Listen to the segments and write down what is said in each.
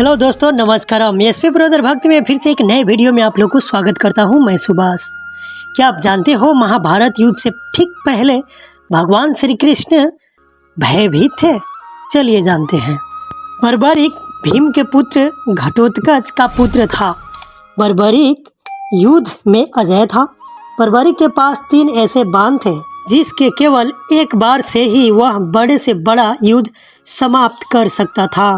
Hello दोस्तों, नमस्कार। मैं एसपी ब्रदर भक्त में फिर से एक नए वीडियो में आप लोग को स्वागत करता हूं। मैं सुभाष। क्या आप जानते हो, महाभारत युद्ध से ठीक पहले भगवान श्री कृष्ण भयभीत थे? चलिए जानते हैं। बर्बरिक भीम के पुत्र घटोत्कच का पुत्र था। बर्बरिक युद्ध में अजय था। बर्बरिक के पास 3 ऐसे बाण थे जिसके केवल एक बार से ही वह बड़े से बड़ा युद्ध समाप्त कर सकता था।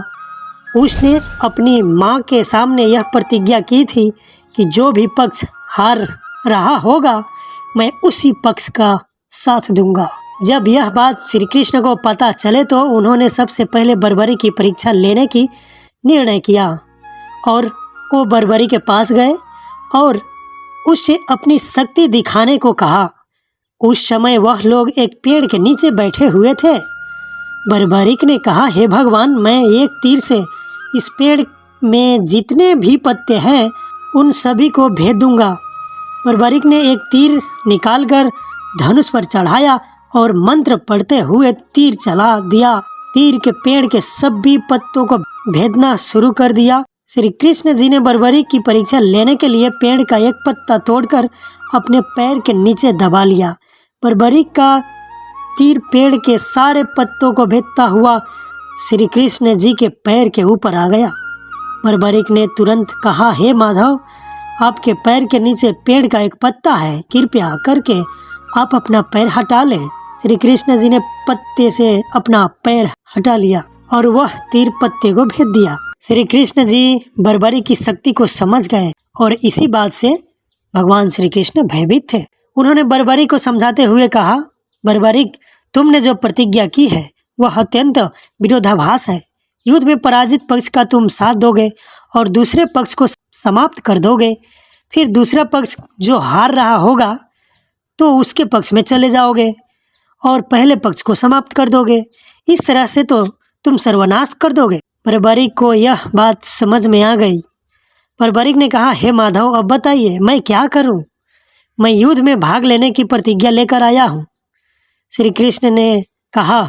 उसने अपनी माँ के सामने यह प्रतिज्ञा की थी कि जो भी पक्ष हार रहा होगा मैं उसी पक्ष का साथ दूंगा। जब यह बात श्री कृष्ण को पता चले तो उन्होंने सबसे पहले बर्बरी की परीक्षा लेने की निर्णय किया और वो बर्बरी के पास गए और उससे अपनी शक्ति दिखाने को कहा। उस समय वह लोग एक पेड़ के नीचे बैठे हुए थे। बर्बरिक ने कहा, हे भगवान, मैं एक तीर से इस पेड़ में जितने भी पत्ते हैं उन सभी को भेद दूंगा। बर्बरिक ने एक तीर निकालकर धनुष पर चढ़ाया और मंत्र पढ़ते हुए तीर चला दिया। तीर के पेड़ के सभी पत्तों को भेदना शुरू कर दिया। श्री कृष्ण जी ने बर्बरिक की परीक्षा लेने के लिए पेड़ का एक पत्ता तोड़कर अपने पैर के नीचे दबा लिया। बर्बरिक का तीर पेड़ के सारे पत्तों को भेदता हुआ श्री कृष्ण जी के पैर के ऊपर आ गया। बर्बरिक ने तुरंत कहा, हे माधव, आपके पैर के नीचे पेड़ का एक पत्ता है, कृपया करके आप अपना पैर हटा लें। श्री कृष्ण जी ने पत्ते से अपना पैर हटा लिया और वह तीर पत्ते को भेद दिया। श्री कृष्ण जी बर्बरिक की शक्ति को समझ गए और इसी बात से भगवान श्री कृष्ण भयभीत थे। उन्होंने बर्बरिक को समझाते हुए कहा, बर्बरिक, तुमने जो प्रतिज्ञा की है वह अत्यंत विरोधाभास है। युद्ध में पराजित पक्ष का तुम साथ दोगे और दूसरे पक्ष को समाप्त कर दोगे। फिर दूसरा पक्ष जो हार रहा होगा तो उसके पक्ष में चले जाओगे और पहले पक्ष को समाप्त कर दोगे। इस तरह से तो तुम सर्वनाश कर दोगे। बर्बरिक को यह बात समझ में आ गई। बर्बरिक ने कहा, हे माधव, अब बताइए मैं क्या करूं? मैं युद्ध में भाग लेने की प्रतिज्ञा लेकर आया हूं। श्री कृष्ण ने कहा,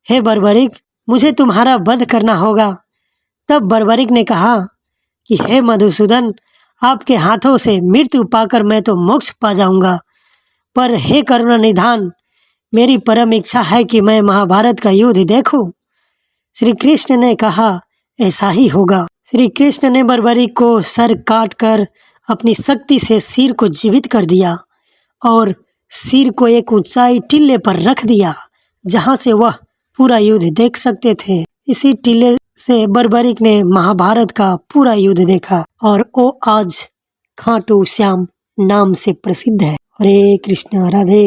हे बर्बरिक, मुझे तुम्हारा वध करना होगा। तब बर्बरिक ने कहा कि हे मधुसूदन, आपके हाथों से मृत्यु पाकर मैं तो मोक्ष पा जाऊंगा, पर हे करुणा निधान, मेरी परम इच्छा है कि मैं महाभारत का युद्ध देखूं। श्री कृष्ण ने कहा, ऐसा ही होगा। श्री कृष्ण ने बर्बरिक को सर काट कर अपनी शक्ति से सिर को जीवित कर दिया और सिर को एक ऊंचाई टीले पर रख दिया जहां से वह पूरा युद्ध देख सकते थे। इसी टीले से बर्बरिक ने महाभारत का पूरा युद्ध देखा और वो आज खाटू श्याम नाम से प्रसिद्ध है। हरे कृष्ण, राधे।